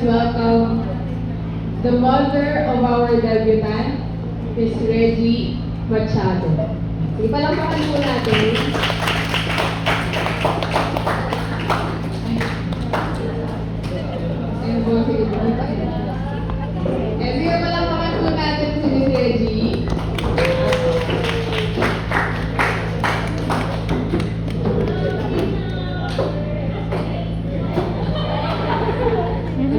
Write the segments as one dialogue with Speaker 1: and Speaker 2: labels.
Speaker 1: welcome the mother of our debutant, Miss Reggie Machado. Sige, palakpakan po natin. Ayun po, sige po. Sige, palakpakan po natin si Miss Reggie.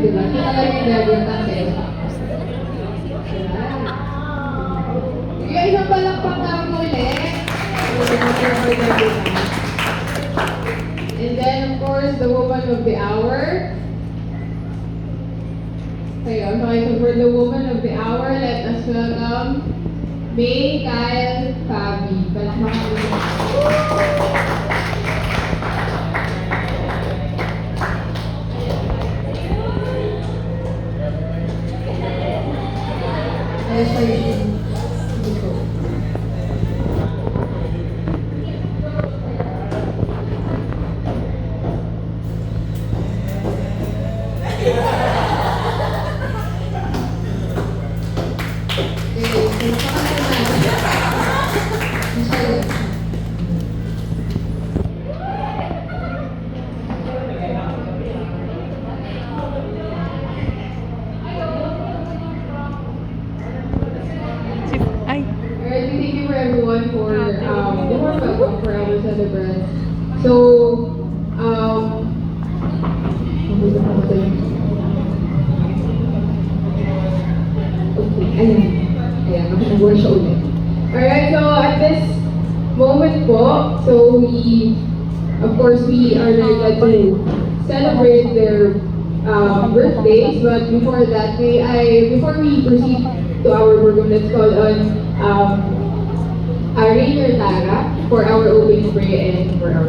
Speaker 1: Diba? Kita lang yung debutant eh. Sige, isang palakpak namin ulit. And then, of course, the woman of the hour. So for the woman of the hour, let us welcome May Kyle Fabi. Palakpakan ulit. Yes,
Speaker 2: Ay.
Speaker 1: Alright, thank you for everyone for the warm welcome for our celebrants. So, okay, ayan, mag-work siya ulit. Alright, so at this moment po, so of course, we are very glad to celebrate their birthdays, but before that, before we proceed to our program, let's call on Rainier Tara for our opening prayer and for our